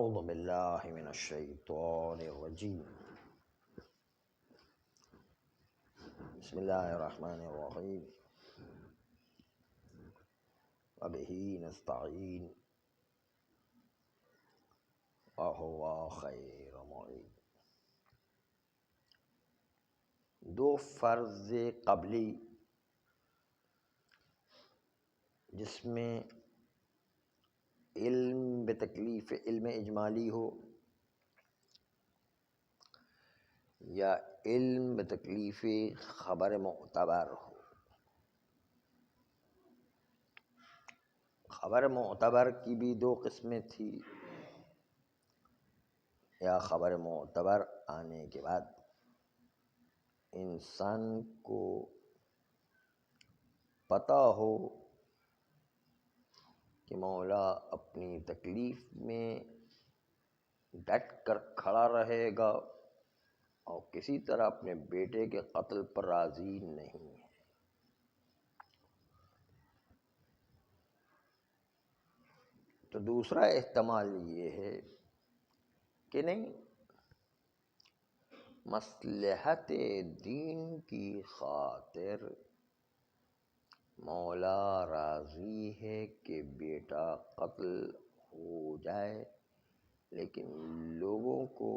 اعوذ باللہ من الشیطان الرجیم بسم اللہ الرحمن الرحیم وبہ نستعین وہو خیر معین۔ دو فرض قبلی جس میں علم بتکلیف علم اجمالی ہو یا علم بتکلیف خبر معتبر ہو۔ خبر معتبر کی بھی دو قسمیں تھی، یا خبر معتبر آنے کے بعد انسان کو پتہ ہو کہ مولا اپنی تکلیف میں ڈٹ کر کھڑا رہے گا اور کسی طرح اپنے بیٹے کے قتل پر راضی نہیں ہے۔ تو دوسرا احتمال یہ ہے کہ نہیں، مصلحت دین کی خاطر مولا راضی ہے کہ بیٹا قتل ہو جائے، لیکن لوگوں کو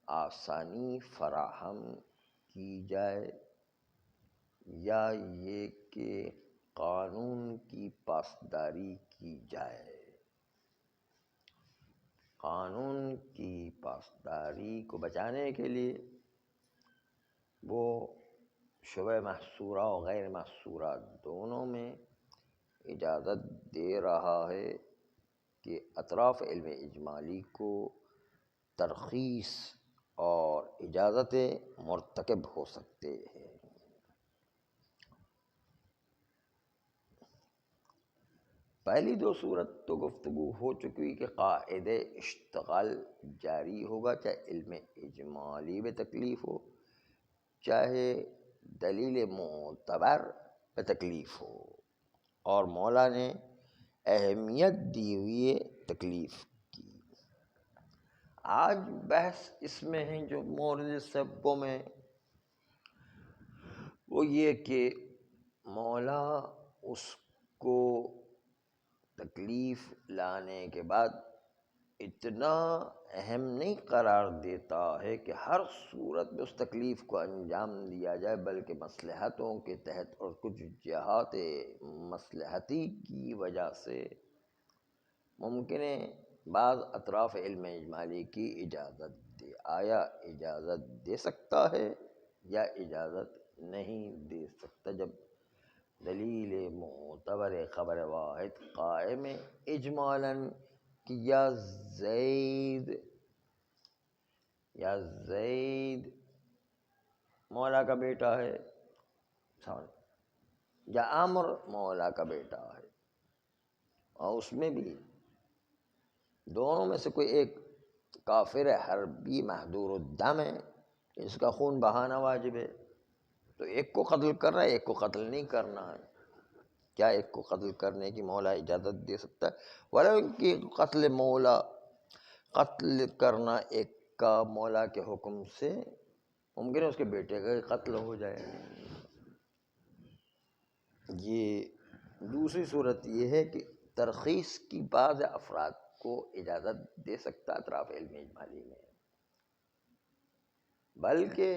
آسانی فراہم کی جائے، یا یہ کہ قانون کی پاسداری کی جائے۔ قانون کی پاسداری کو بچانے کے لیے وہ شبہ محصورہ اور غیر محصورہ دونوں میں اجازت دے رہا ہے کہ اطراف علم اجمالی کو ترخیص اور اجازت مرتکب ہو سکتے ہیں۔ پہلی دو صورت تو گفتگو ہو چکی کہ قاعدہ اشتغال جاری ہوگا، چاہے علم اجمالی میں تکلیف ہو چاہے دلیل معتبر پہ تکلیف ہو، اور مولا نے اہمیت دی ہوئی ہے تکلیف کی۔ آج بحث اس میں ہے جو مورد سبوں میں، وہ یہ کہ مولا اس کو تکلیف لانے کے بعد اتنا اہم نہیں قرار دیتا ہے کہ ہر صورت میں اس تکلیف کو انجام دیا جائے، بلکہ مصلحتوں کے تحت اور کچھ جہات مصلحتی کی وجہ سے ممکن ہے بعض اطراف علم اجمالی کی اجازت دے۔ آیا اجازت دے سکتا ہے یا اجازت نہیں دے سکتا؟ جب دلیل معتبر خبر واحد قائم اجمالاً کہ یا زید مولا کا بیٹا ہے، یا عمر مولا کا بیٹا ہے، اور اس میں بھی دونوں میں سے کوئی ایک کافر حربی محظور الدم ہے، اس کا خون بہانا واجب ہے، تو ایک کو قتل کر رہا ہے، ایک کو قتل نہیں کرنا ہے۔ کیا ایک کو قتل کرنے کی مولا اجازت دے سکتا ہے؟ ولو کہ قتل کرنا ایک کا مولا کے حکم سے ممکن ہے اس کے بیٹے کا قتل ہو جائے۔ یہ دوسری صورت یہ ہے کہ ترخیص کی بعض افراد کو اجازت دے سکتا اطراف علم اجمالی میں، بلکہ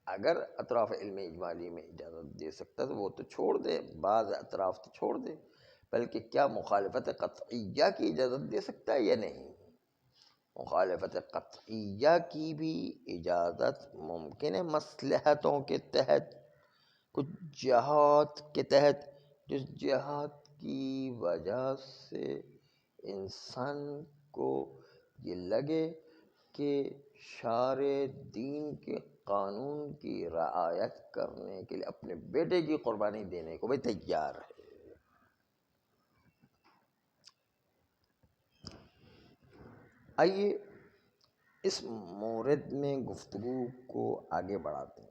اگر اطراف علم اجمالی میں اجازت دے سکتا تو وہ تو چھوڑ دے، بعض اطراف تو چھوڑ دے، بلکہ کیا مخالفت قطعیہ کی اجازت دے سکتا ہے یا نہیں؟ مخالفت قطعیہ کی بھی اجازت ممکن ہے مصلحتوں کے تحت، کچھ جہات کے تحت، جس جہات کی وجہ سے انسان کو یہ لگے کہ شارع دین کے قانون کی رعایت کرنے کے لیے اپنے بیٹے کی قربانی دینے کو بھی تیار ہے۔ آئیے اس مورد میں گفتگو کو آگے بڑھاتے ہیں۔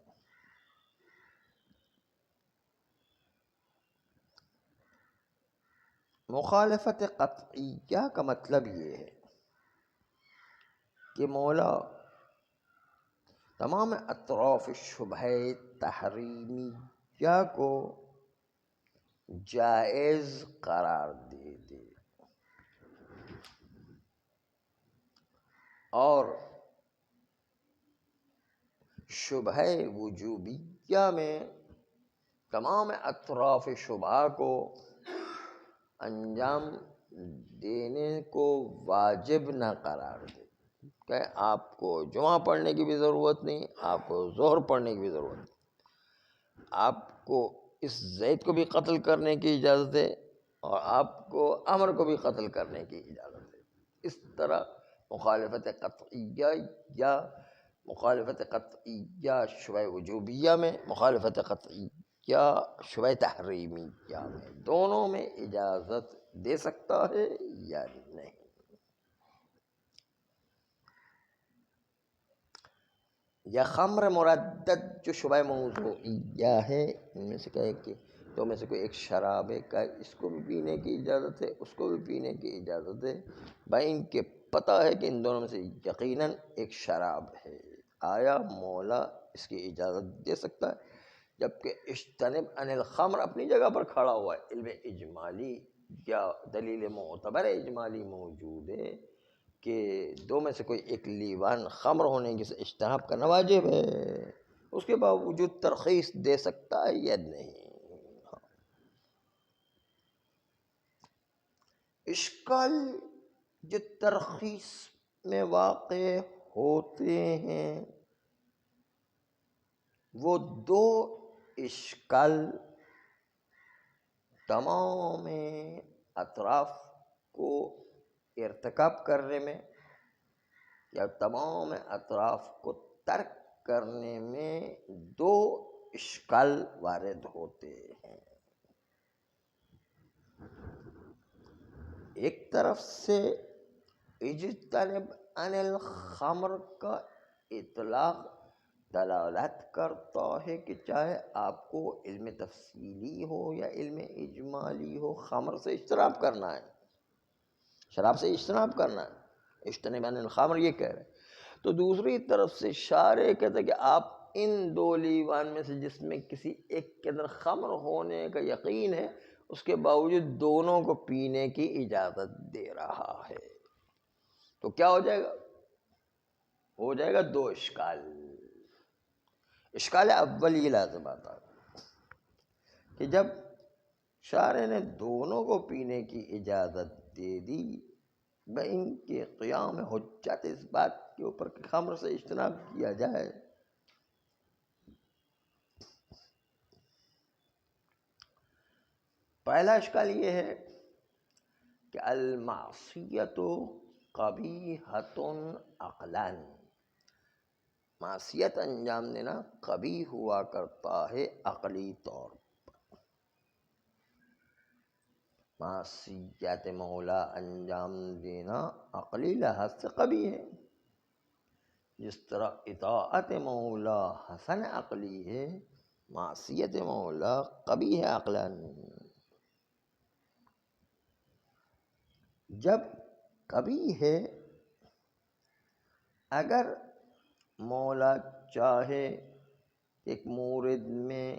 مخالفت قطعیہ کا مطلب یہ ہے کہ مولا تمام اطراف شبہ تحریمیہ کو جائز قرار دے دے اور شبہ وجوبیہ میں تمام اطراف شبہ کو انجام دینے کو واجب نہ قرار دے کہ آپ کو جمعہ پڑھنے کی بھی ضرورت نہیں، آپ کو ظہر پڑھنے کی بھی ضرورت نہیں، آپ کو اس زید کو بھی قتل کرنے کی اجازت ہے اور آپ کو عمر کو بھی قتل کرنے کی اجازت ہے۔ اس طرح مخالفت قطعیہ یا مخالفت قطعیہ شبہ وجوبیہ میں، مخالفت قطعیہ شبہ تحریمیہ میں، دونوں میں اجازت دے سکتا ہے یا نہیں۔ یا خمر مردد جو شبہ موضوعیہ ہے، ان میں سے کہے کہ تو میں سے کوئی ایک شراب ہے، کا اس کو بھی پینے کی اجازت ہے، اس کو بھی پینے کی اجازت ہے، بھائی ان کے پتہ ہے کہ ان دونوں میں سے یقیناً ایک شراب ہے، آیا مولا اس کی اجازت دے سکتا ہے؟ جبکہ اجتنب عن الخمر اپنی جگہ پر کھڑا ہوا ہے، علم اجمالی یا دلیل معتبر اجمالی موجود ہے کہ دو میں سے کوئی ایک لیوان خمر ہونے کی سے اجتناب کرنا واجب ہے، اس کے باوجود ترخیص دے سکتا ہے یا نہیں؟ اشکال جو ترخیص میں واقع ہوتے ہیں وہ دو اشکال تمام اطراف کو ارتکاب کرنے میں یا تمام اطراف کو ترک کرنے میں دو اشکال وارد ہوتے ہیں۔ ایک طرف سے اجتنب عن الخمر کا اطلاق دلالت کرتا ہے کہ چاہے آپ کو علم تفصیلی ہو یا علم اجمالی ہو، خمر سے اجتناب کرنا ہے، شراب سے اجتناب کرنا ہے، اجتنب عن الخمر یہ کہہ رہے ہیں۔ تو دوسری طرف سے شارع کہتے ہیں کہ آپ ان دو لیوان میں سے جس میں کسی ایک کے اندر خمر ہونے کا یقین ہے، اس کے باوجود دونوں کو پینے کی اجازت دے رہا ہے، تو کیا ہو جائے گا؟ ہو جائے گا دو اشکال۔ اشکال اول یہ لازم آتا کہ جب شارع نے دونوں کو پینے کی اجازت دے دی بإن کے قیام حجت اس بات کے اوپر کہ خمر سے اجتناب کیا جائے، پہلا اشکال یہ ہے کہ المعصیۃ قبیحۃ عقلاً، معصیت انجام دینا قبیح ہوا کرتا ہے عقلی طور پر، معصیت مولا انجام دینا عقلی لحاظ سے قبیح ہے، جس طرح اطاعت مولا حسن عقلی ہے، معصیت مولا قبیح ہے عقلاً۔ جب قبیح ہے، اگر مولا چاہے ایک مورد میں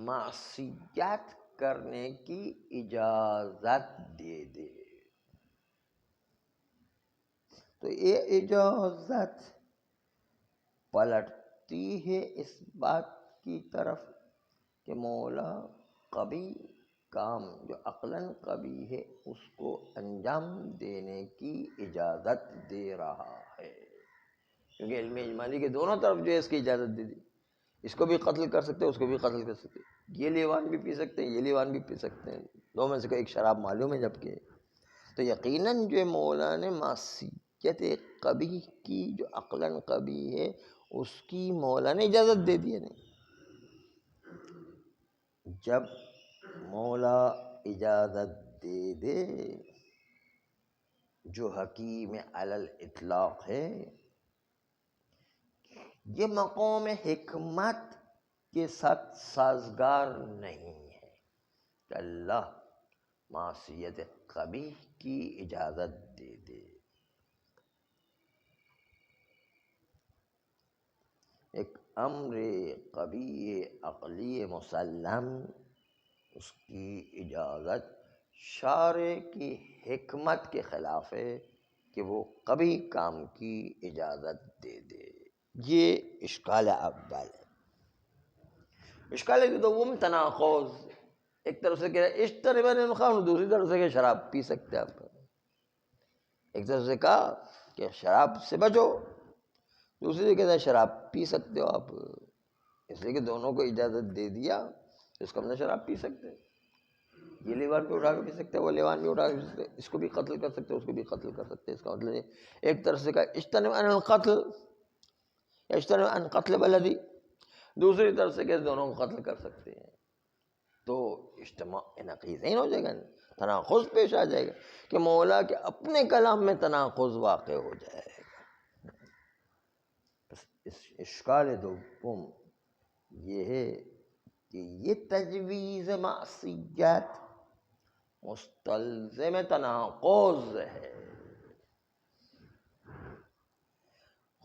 معصیت کرنے کی اجازت دے دے تو یہ اجازت پلٹتی ہے اس بات کی طرف کہ مولا قبیح کام جو عقلاً قبیح ہے اس کو انجام دینے کی اجازت دے رہا ہے، کیونکہ علم اجمالی کے دونوں طرف جو ہے اس کی اجازت دے دی، اس کو بھی قتل کر سکتے ہیں، اس کو بھی قتل کر سکتے ہیں، یہ لیوان بھی پی سکتے ہیں، یہ لیوان بھی پی سکتے ہیں، دو میں سے کوئی ایک شراب معلوم ہے جبکہ، تو یقیناً جو مولا نے معصیت قبیح کی جو عقلاً قبیح ہے اس کی مولا نے اجازت دے دی ہے۔ نہیں، جب مولا اجازت دے دے جو حکیم علی الاطلاق ہے، یہ مقام حکمت کے ساتھ سازگار نہیں ہے کہ اللہ معصیت قبیح کی اجازت دے دے۔ ایک امر قبیح عقلی مسلم، اس کی اجازت شارع کی حکمت کے خلاف ہے کہ وہ قبیح کام کی اجازت دے دے۔ یہ اشکال اول ہے۔ اشکال دوم تناقض، ایک طرف سے کہہ رہا ہے اشترب عن الخمر، دوسری طرف سے کہ شراب پی سکتے آپ۔ ایک طرف سے کہا کہ شراب سے بچو، دوسری سے کہتا ہے شراب پی سکتے ہو آپ، اس لیے کہ دونوں کو اجازت دے دیا، اس کو ہم نے شراب پی سکتے، یہ لیوان بھی اٹھا کے پی سکتے، وہ لیوان بھی اٹھا کے پی سکتے، اس کو بھی قتل کر سکتے، اس کو بھی قتل کر سکتے۔ اس کا مطلب ہے ایک طرف سے کہا اجتنب عن القتل یا اجتنب عن قتل بلدی، دوسری طرف سے کہ دونوں کو قتل کر سکتے ہیں، تو اجتماع نقیضین ہو جائے گا، تناقض پیش آ جائے گا کہ مولا کے اپنے کلام میں تناقض واقع ہو جائے گا۔ اس اشکال دوم یہ ہے کہ یہ تجویز معصیت مستلزم تناقض ہے۔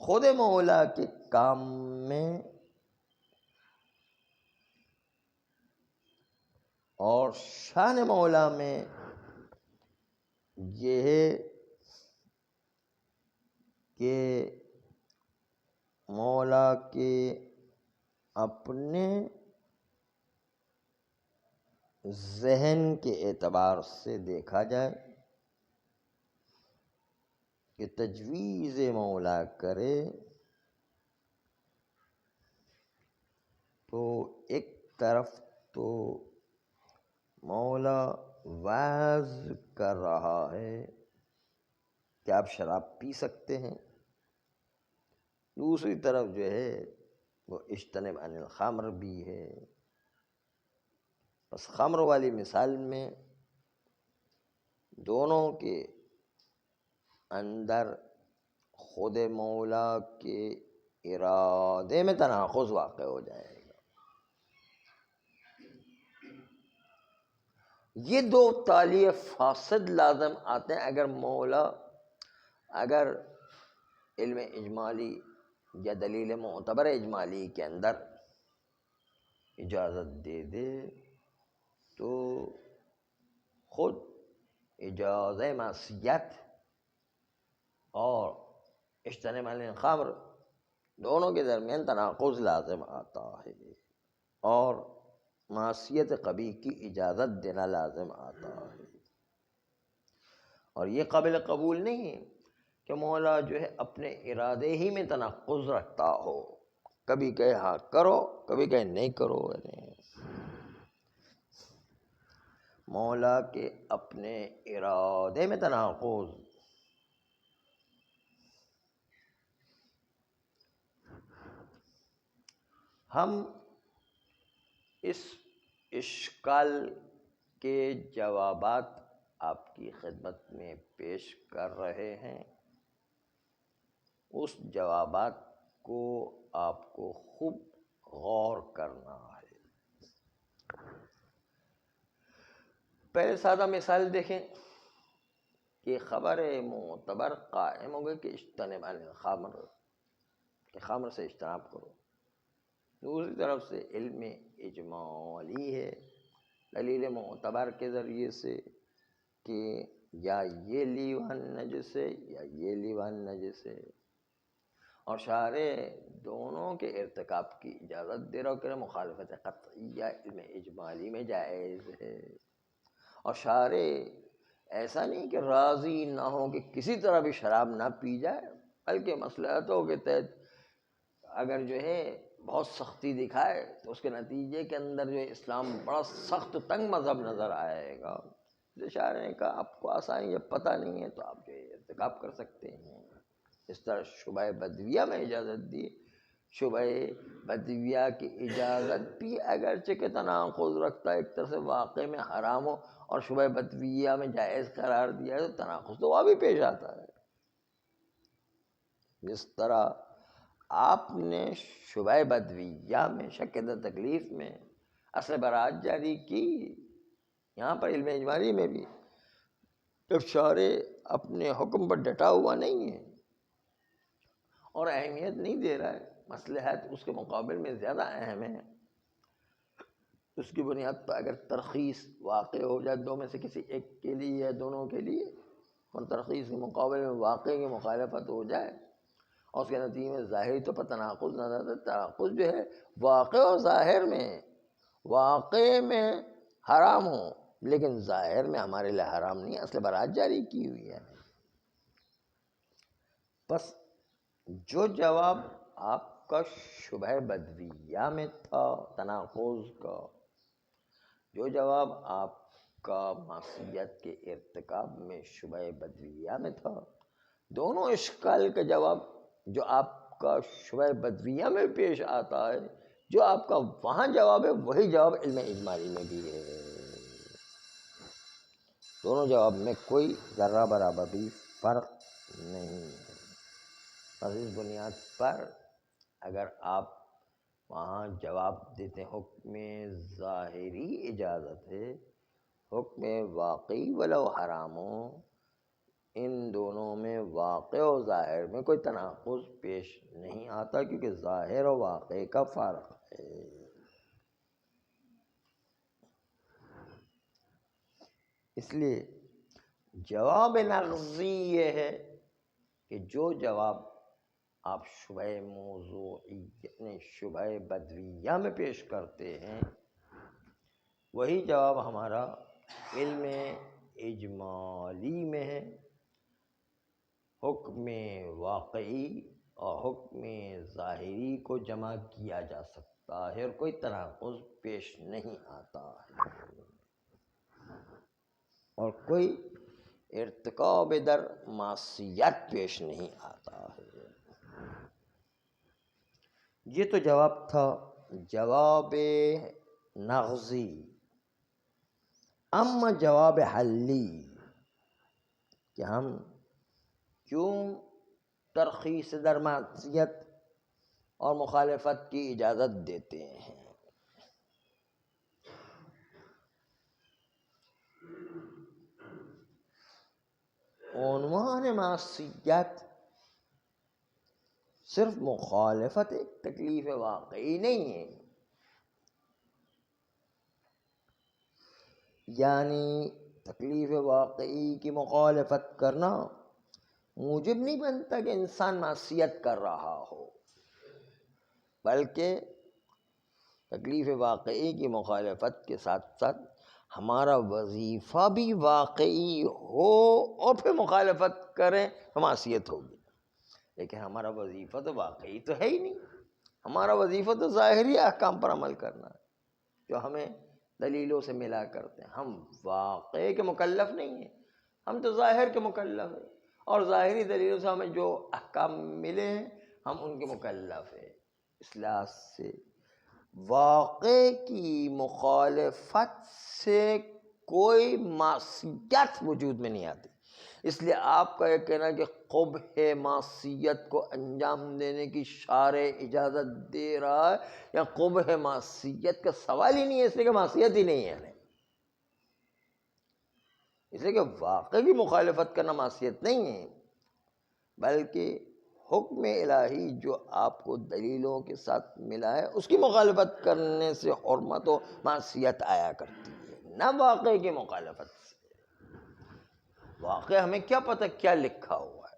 خود مولا کے کام میں اور شان مولا میں یہ ہے کہ مولا کے اپنے ذہن کے اعتبار سے دیکھا جائے کہ تجویز مولا کرے تو ایک طرف تو مولا واعظ کر رہا ہے کہ آپ شراب پی سکتے ہیں، دوسری طرف جو ہے وہ اجتنب عن الخمر بھی ہے۔ بس خمر والی مثال میں دونوں کے اندر خود مولا کے ارادے میں تناقض واقع ہو جائے گا۔ یہ دو تالیہ فاسد لازم آتے ہیں اگر مولا اگر علم اجمالی یا دلیل معتبر اجمالی کے اندر اجازت دے دے تو خود اجازہ معصیت اور اجتناب عن الخمر دونوں کے درمیان تناقض لازم آتا ہے اور معصیت قبیح کی اجازت دینا لازم آتا ہے، اور یہ قابل قبول نہیں ہے کہ مولا جو ہے اپنے ارادے ہی میں تناقض رکھتا ہو، کبھی کہے ہاں کرو کبھی کہے نہیں کرو۔ مولا کے اپنے ارادے میں تناقض، ہم اس اشکال کے جوابات آپ کی خدمت میں پیش کر رہے ہیں، اس جوابات کو آپ کو خوب غور کرنا ہے۔ پہلے سادہ مثال دیکھیں کہ خبر معتبر قائم ہو گئی کہ اجتنب عن الخمر، کہ خمر سے اجتناب کرو، دوسری طرف سے علم اجمالی ہے دلیل معتبر کے ذریعے سے کہ یا یہ لیوان نجس ہے یا یہ لیوان نجس ہے، اور شارع دونوں کے ارتکاب کی اجازت دے رہا ہو کہ مخالفت قطعیہ علم اجمالی میں جائز ہے، اور شارع ایسا نہیں کہ راضی نہ ہو کہ کسی طرح بھی شراب نہ پی جائے، بلکہ مصلحتوں کے تحت اگر جو ہے بہت سختی دکھائے تو اس کے نتیجے کے اندر جو اسلام بڑا سخت تنگ مذہب نظر آئے گا، شارع نے کہا آپ کو آسانی جب پتہ نہیں ہے تو آپ جو ارتکاب کر سکتے ہیں۔ اس طرح شبہ بدویہ میں اجازت دی، شبہ بدویہ کی اجازت بھی اگرچہ کہ تناقض رکھتا ہے، ایک طرح سے واقع میں حرام ہو اور شبہ بدویہ میں جائز قرار دیا ہے تو تناقض تو وہاں بھی پیش آتا ہے۔ جس طرح آپ نے شبہ بدویہ میں شک تکلیف میں اصل برات جاری کی، یہاں پر علم اجمالی میں بھی جب شارع اپنے حکم پر ڈٹا ہوا نہیں ہے اور اہمیت نہیں دے رہا ہے، مصلحت اس کے مقابل میں زیادہ اہم ہے، اس کی بنیاد پر اگر ترخیص واقع ہو جائے دو میں سے کسی ایک کے لیے یا دونوں کے لیے، اور ترخیص کے مقابلے میں واقع کی مخالفت ہو جائے اور اس کے نتیجے میں ظاہری طور پر تناقض نظر آتا ہے، تناقض جو ہے واقع اور ظاہر میں، واقع میں حرام ہو لیکن ظاہر میں ہمارے لیے حرام نہیں ہے، اصل برات جاری کی ہوئی ہے۔ بس جو جواب آپ کا شبہ بدویہ میں تھا تناقض کا، جو جواب آپ کا معصیت کے ارتکاب میں شبہ بدویہ میں تھا، دونوں اشکال کا جواب جو آپ کا شبہ بدویہ میں پیش آتا ہے، جو آپ کا وہاں جواب ہے وہی جواب علم اجمالی میں بھی ہے۔ دونوں جواب میں کوئی ذرہ برابر بھی فرق نہیں ہے۔ بس اس بنیاد پر اگر آپ وہاں جواب دیتے ہیں حکم ظاہری اجازت ہے، حکم واقعی ولو حرام ہو، ان دونوں میں واقع و ظاہر میں کوئی تناقض پیش نہیں آتا کیونکہ ظاہر و واقع کا فرق ہے۔ اس لیے جواب نغزی یہ ہے کہ جو جواب آپ شبہ موضوعی شبہ بدویہ میں پیش کرتے ہیں وہی جواب ہمارا علم اجمالی میں ہے۔ حکم واقعی اور حکم ظاہری کو جمع کیا جا سکتا ہے اور کوئی تناقض پیش نہیں آتا ہے اور کوئی ارتکاب در معصیت پیش نہیں آتا ہے۔ یہ تو جواب تھا جواب نغزی۔ اما جواب حلی کہ ہم کیوں ترخیص در معصیت اور مخالفت کی اجازت دیتے ہیں۔ عنوان معصیت صرف مخالفت ایک تکلیف واقعی نہیں ہے، یعنی تکلیف واقعی کی مخالفت کرنا موجب نہیں بنتا کہ انسان معصیت کر رہا ہو، بلکہ تکلیف واقعی کی مخالفت کے ساتھ ساتھ ہمارا وظیفہ بھی واقعی ہو اور پھر مخالفت کریں تو معصیت ہوگی، لیکن ہمارا وظیفہ تو واقعی تو ہے ہی نہیں، ہمارا وظیفہ تو ظاہری احکام پر عمل کرنا ہے جو ہمیں دلیلوں سے ملا کرتے ہیں۔ ہم واقعے کے مکلف نہیں ہیں، ہم تو ظاہر کے مکلف ہیں اور ظاہری دلیلوں سے ہمیں جو احکام ملے ہیں ہم ان کے مکلف ہیں۔ اس لحاظ سے واقع کی مخالفت سے کوئی معصیت وجود میں نہیں آتی، اس لیے آپ کا یہ کہنا کہ قبح معصیت کو انجام دینے کی شارع اجازت دے رہا ہے یا قبح معصیت کا سوال ہی نہیں ہے، اس لیے کہ معصیت ہی نہیں ہے، اس لیے کہ واقع کی مخالفت کرنا معصیت نہیں ہے، بلکہ حکم الہی جو آپ کو دلیلوں کے ساتھ ملا ہے اس کی مخالفت کرنے سے حرمت و معصیت آیا کرتی ہے، نہ واقع کی مخالفت سے۔ واقع ہمیں کیا پتہ کیا لکھا ہوا ہے،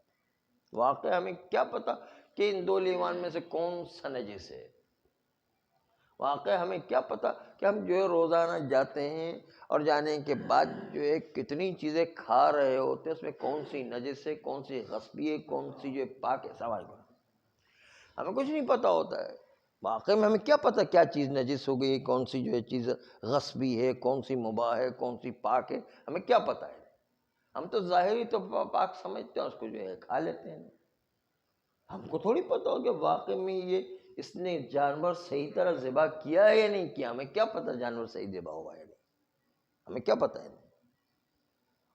واقع ہمیں کیا پتہ کہ ان دو لیوان میں سے کون سا نجس ہے، واقع ہمیں کیا پتہ کہ ہم جو ہے روزانہ جاتے ہیں اور جانے کے بعد جو ہے کتنی چیزیں کھا رہے ہوتے ہیں اس میں کون سی نجس ہے، کون سی غصبی ہے، کون سی جو ہے پاک ہے، سوال کرنا ہمیں کچھ نہیں پتہ ہوتا ہے۔ واقع میں ہمیں کیا پتہ کیا چیز نجس ہو گئی، کون سی جو ہے چیز غصبی ہے، کون سی مباح ہے، کون سی پاک ہے، ہمیں کیا پتہ ہے؟ ہم تو ظاہری تو پاک سمجھتے ہیں، اس کو جو ہے کھا لیتے ہیں، ہم کو تھوڑی پتہ ہو کہ واقع میں یہ اس نے جانور صحیح طرح ذبح کیا ہے یا نہیں کیا، ہمیں کیا پتہ جانور صحیح ذبح ہوا ہے یا نہیں، ہمیں کیا پتہ ہے؟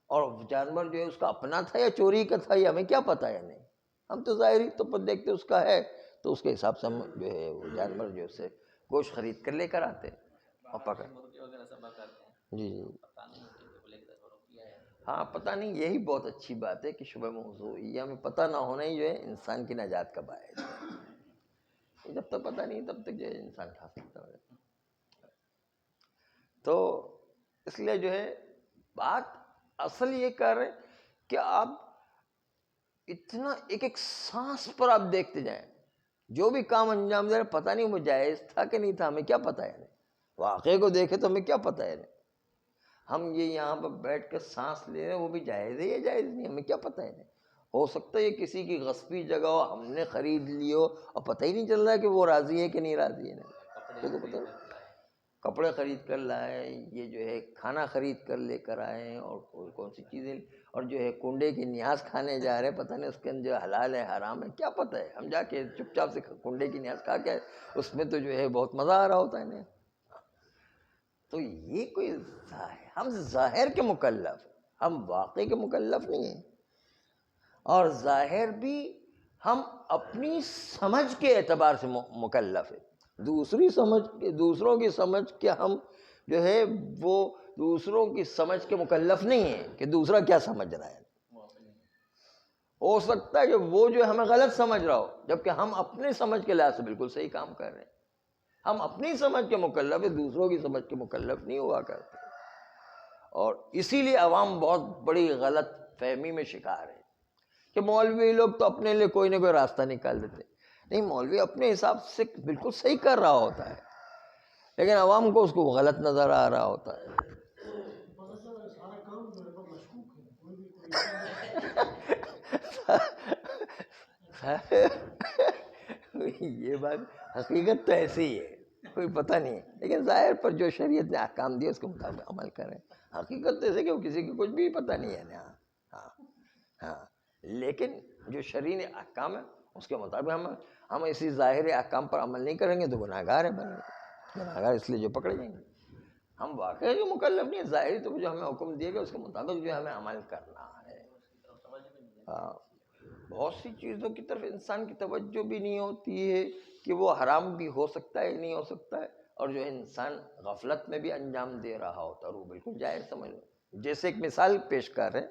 اور جانور جو ہے اس کا اپنا تھا یا چوری کا تھا یہ ہمیں کیا پتہ ہے نہیں، ہم تو ظاہری تو پر دیکھتے اس کا ہے تو اس کے حساب سے ہم جو ہے وہ جانور جو سے گوشت خرید کر لے کر آتے اور پکڑ جی جی ہاں پتہ نہیں، یہی بہت اچھی بات ہے کہ شبہ موضوعیہ میں پتہ نہ ہونا ہی جو ہے انسان کی نجات کا باعث ہے. جب تک پتہ نہیں تب تک جو ہے انسان کھا سکتا ہے. تو اس لیے جو ہے بات اصل یہ کر رہے کہ آپ اتنا ایک ایک سانس پر آپ دیکھتے جائیں، جو بھی کام انجام دے رہے پتہ نہیں وہ جائز تھا کہ نہیں تھا، ہمیں کیا پتہ ہے. واقعے کو دیکھے تو ہمیں کیا پتہ ہے. ہم یہ یہاں پر بیٹھ کے سانس لے رہے ہیں، وہ بھی جائز ہے یا جائز نہیں، ہمیں کیا پتہ ہے. ہو سکتا ہے یہ کسی کی غصبی جگہ ہو، ہم نے خرید لی ہو اور پتہ ہی نہیں چل رہا ہے کہ وہ راضی ہے کہ نہیں راضی ہے. تو پتہ کپڑے خرید کر لائے، یہ جو ہے کھانا خرید کر لے کر آئے، اور کون سی چیزیں، اور جو ہے کنڈے کی نیاز کھانے جا رہے ہیں، پتہ نہیں اس کے اندر جو حلال ہے حرام ہے کیا پتہ ہے. ہم جا کے چپ چاپ سے کنڈے کی نیاز کھا کے اس میں تو جو ہے بہت مزہ آ رہا ہوتا ہے. تو یہ کوئی ہم ظاہر کے مکلف، ہم واقعی کے مکلف نہیں ہیں. اور ظاہر بھی ہم اپنی سمجھ کے اعتبار سے مکلف ہیں. دوسروں کی سمجھ کے ہم جو ہے وہ دوسروں کی سمجھ کے مکلف نہیں ہیں کہ دوسرا کیا سمجھ رہا ہے. ہو سکتا ہے کہ وہ جو ہمیں غلط سمجھ رہا ہو، جبکہ ہم اپنے سمجھ کے لحاظ سے بالکل صحیح کام کر رہے ہیں. ہم اپنی سمجھ کے مکلف ہیں، دوسروں کی سمجھ کے مکلف نہیں ہوا کرتے. اور اسی لیے عوام بہت بڑی غلط فہمی میں شکار ہے کہ مولوی لوگ تو اپنے لیے کوئی نہ کوئی راستہ نکال دیتے. نہیں، مولوی اپنے حساب سے بالکل صحیح کر رہا ہوتا ہے، لیکن عوام کو اس کو غلط نظر آ رہا ہوتا ہے. یہ بات حقیقت تو ایسی ہی ہے، کوئی پتہ نہیں ہے، لیکن ظاہر پر جو شریعت نے احکام دیے اس کے مطابق عمل کریں. حقیقت تو ایسے کہ کسی کو کچھ بھی پتہ نہیں ہے نا. ہاں لیکن جو شرعی نے احکام ہے اس کے مطابق ہم اسی ظاہر احکام پر عمل نہیں کریں گے تو گناہ گار ہیں. گناہ اس لیے جو پکڑے جائیں گے. ہم واقعی جو مکلف نہیں ہے، ظاہری تو جو ہمیں حکم دیے گا اس کے مطابق جو ہمیں عمل کرنا ہے. بہت سی چیزوں کی طرف انسان کی توجہ بھی نہیں ہوتی ہے کہ وہ حرام بھی ہو سکتا ہے نہیں ہو سکتا ہے، اور جو انسان غفلت میں بھی انجام دے رہا ہوتا ہے اور وہ بالکل جائز سمجھ لو. جیسے ایک مثال پیش کر رہے،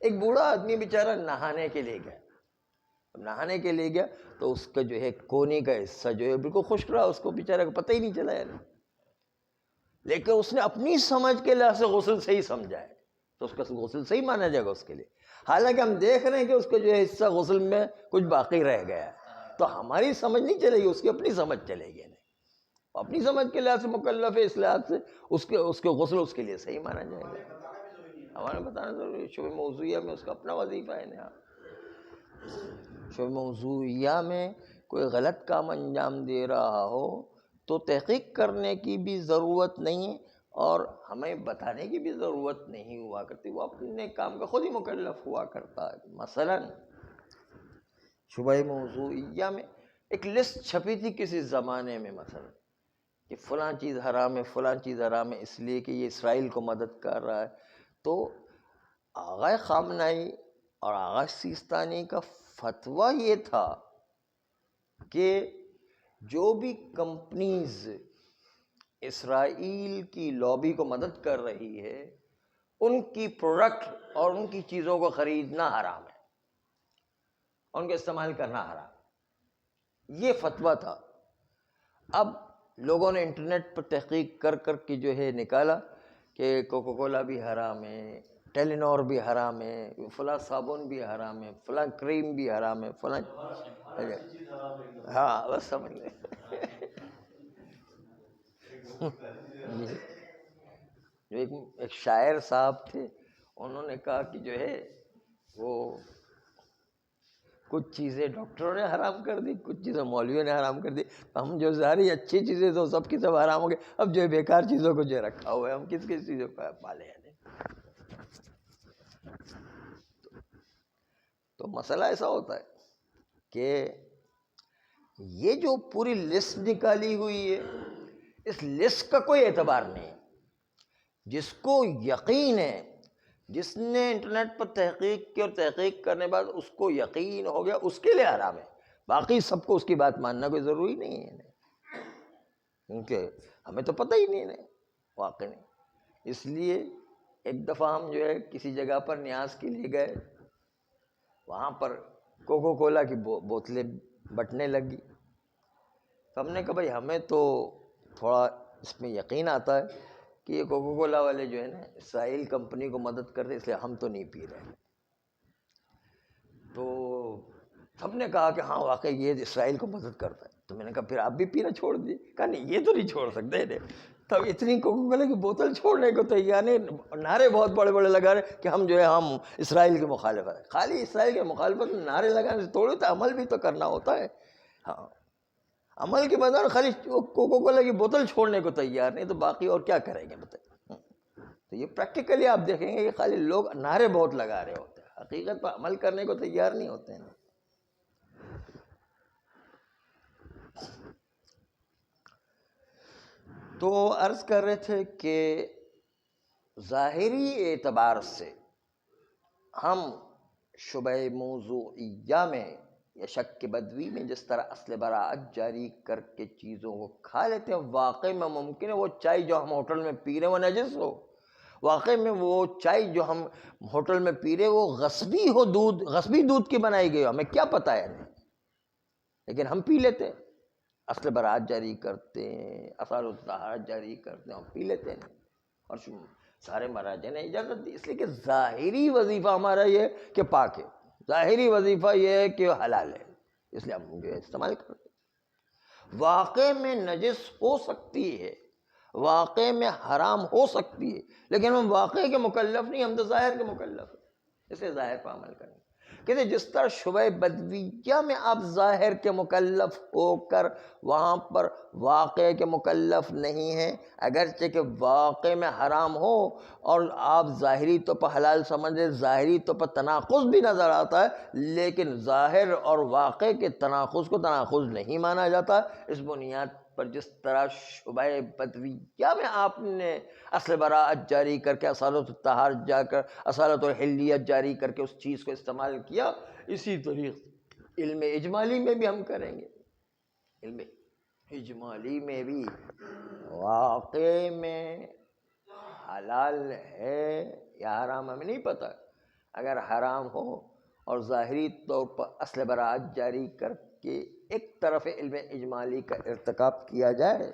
ایک بوڑھا آدمی بیچارہ نہانے کے لیے گیا تو اس کا جو ہے کونے کا حصہ جو ہے بالکل خشک رہا، اس کو بیچارہ کو پتہ ہی نہیں چلا ہے. لیکن اس نے اپنی سمجھ کے لحاظ سے غسل صحیح سمجھا ہے تو اس کا غسل صحیح مانا جائے گا اس کے لیے. حالانکہ ہم دیکھ رہے ہیں کہ اس کا جو ہے حصہ غسل میں کچھ باقی رہ گیا ہے، تو ہماری سمجھ نہیں چلے گی، اس کی اپنی سمجھ چلے گی. اپنی سمجھ کے لحاظ سے مکلف ہے، اس لحاظ سے اس کے غسل اس کے لیے صحیح مانا جائے گا. ہمارے بتانا ضروری، شبہ موضوعیہ میں اس کا اپنا وظیفہ ہے نا. شبہ موضوعیہ میں کوئی غلط کام انجام دے رہا ہو تو تحقیق کرنے کی بھی ضرورت نہیں ہے اور ہمیں بتانے کی بھی ضرورت نہیں ہوا کرتی، وہ اپنے کام کا خود ہی مکلف ہوا کرتا ہے. مثلا شبہ موضوعیہ میں ایک لسٹ چھپی تھی کسی زمانے میں، مثلا کہ فلاں چیز حرام ہے، فلاں چیز حرام ہے اس لیے کہ یہ اسرائیل کو مدد کر رہا ہے. تو آغا خامنہئی اور آغا سیستانی کا فتویٰ یہ تھا کہ جو بھی کمپنیز اسرائیل کی لابی کو مدد کر رہی ہے ان کی پروڈکٹ اور ان کی چیزوں کو خریدنا حرام ہے، ان کا استعمال کرنا حرام ہے. یہ فتویٰ تھا. اب لوگوں نے انٹرنیٹ پر تحقیق کر کر کے جو ہے نکالا کہ کوکو کولا بھی حرام ہے، ٹیلینور بھی حرام ہے، فلاں صابن بھی حرام ہے، فلاں کریم بھی حرام ہے، فلاں ہاں بس سمجھ لیں. جو ایک شاعر صاحب تھے، انہوں نے کہا کہ جو ہے وہ کچھ چیزیں ڈاکٹروں نے حرام کر دی، کچھ چیزیں مولویوں نے حرام کر دی، ہم جو ساری اچھی چیزیں تو سب کی سب حرام ہو گئے، اب جو ہے بیکار چیزوں کو جو رکھا ہوا ہے ہم کس کس چیزوں کو پالے ہیں. تو مسئلہ ایسا ہوتا ہے کہ یہ جو پوری لسٹ نکالی ہوئی ہے اس لسٹ کا کوئی اعتبار نہیں ہے. جس کو یقین ہے، جس نے انٹرنیٹ پر تحقیق کی اور تحقیق کرنے بعد اس کو یقین ہو گیا اس کے لیے حرام ہے. باقی سب کو اس کی بات ماننا کوئی ضروری نہیں ہے، کیونکہ ہمیں تو پتہ ہی نہیں ہے. واقع نہیں. اس لیے ایک دفعہ ہم جو ہے کسی جگہ پر نیاز کے لیے گئے, وہاں پر کوکو کولا کی بوتلیں بٹنے لگی. تو ہم نے کہا بھائی ہمیں تو تھوڑا اس میں یقین آتا ہے کہ یہ کوکو کولا والے جو ہے نا اسرائیل کمپنی کو مدد کرتے, اس لیے ہم تو نہیں پی رہے. تو سب نے کہا کہ ہاں واقعی یہ اسرائیل کو مدد کرتا ہے. تو میں نے کہا پھر آپ بھی پینا چھوڑ دیے. کہا نہیں یہ تو نہیں چھوڑ سکتے. تب اتنی کوکو کولا کی بوتل چھوڑنے کو تیار نہیں, نعرے بہت بڑے بڑے لگا رہے کہ ہم جو ہے ہم اسرائیل کے مخالف ہیں. خالی اسرائیل کے مخالفت میں نعرے لگانے سے تھوڑی تو عمل بھی تو کرنا ہوتا ہے. ہاں عمل کے بدل خالی کوکو کولا کی بوتل چھوڑنے کو تیار نہیں, تو باقی اور کیا کریں گے بتائیے. تو یہ پریکٹیکلی آپ دیکھیں گے کہ خالی لوگ نعرے بہت لگا رہے ہوتے ہیں, حقیقت پر عمل کرنے کو تیار نہیں ہوتے ہیں. تو عرض کر رہے تھے کہ ظاہری اعتبار سے ہم شبہ موضوعیہ میں یا شک بدوی میں جس طرح اصل براعت جاری کر کے چیزوں کو کھا لیتے ہیں, واقع میں ممکن ہے وہ چائے جو ہم ہوٹل میں پی رہے ہیں وہ نجس ہو. واقع میں وہ چائے جو ہم ہوٹل میں پی رہے وہ غصبی ہو, غصبی دودھ کی بنائی گئی ہو, ہمیں کیا پتہ ہے نہیں, لیکن ہم پی لیتے ہیں. اصل برات جاری کرتے ہیں, اصل الطہارت جاری کرتے ہیں, ہم پی لیتے ہیں. اور سارے مراجع نے اجازت دی, اس لیے کہ ظاہری وظیفہ ہمارا یہ ہے کہ پاک ہے, ظاہری وظیفہ یہ ہے کہ حلال ہے, اس لیے ہم جو ہے استعمال کرتے ہیں. واقع میں نجس ہو سکتی ہے, واقع میں حرام ہو سکتی ہے, لیکن ہم واقع کے مکلف نہیں, ہم تو ظاہر کے مکلف ہیں. اس لیے ظاہر پر عمل کریں. کہتے جس طرح شبہ بدویہ میں آپ ظاہر کے مکلف ہو کر وہاں پر واقع کے مکلف نہیں ہیں, اگرچہ کہ واقع میں حرام ہو اور آپ ظاہری طور پر حلال سمجھیں, ظاہری طور پر تناقض بھی نظر آتا ہے, لیکن ظاہر اور واقع کے تناقض کو تناقض نہیں مانا جاتا. اس بنیاد پر جس طرح شبہ بدویہ میں آپ نے اصل براعت جاری کر کے اصالت الطہارت جا کر اصالت الحلیت جاری کر کے اس چیز کو استعمال کیا, اسی طریقے علم اجمالی میں بھی ہم کریں گے. علم اجمالی میں بھی واقع میں حلال ہے یا حرام ہمیں نہیں پتہ. اگر حرام ہو اور ظاہری طور پر اصل براعت جاری کر کے ایک طرف علم اجمالی کا ارتکاب کیا جائے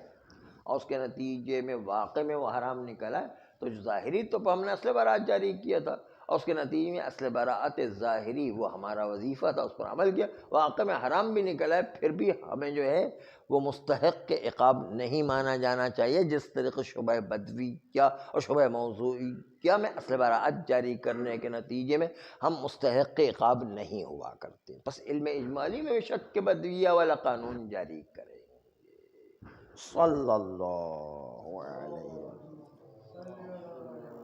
اور اس کے نتیجے میں واقع میں وہ حرام نکلا ہے, تو ظاہری طور پر ہم نے اصل براعت جاری کیا تھا اور اس کے نتیجے میں اصل براعت ظاہری وہ ہمارا وظیفہ تھا, اس پر عمل کیا, واقع میں حرام بھی نکلا ہے, پھر بھی ہمیں جو ہے وہ مستحق کے عقاب نہیں مانا جانا چاہیے. جس طریقے شبہ بدویہ اور شبہ موضوعیہ میں اصل براعت جاری کرنے کے نتیجے میں ہم مستحق کے عقاب نہیں ہوا کرتے. بس علم اجمالی میں شک بدویہ والا قانون جاری کریں. صلی اللہ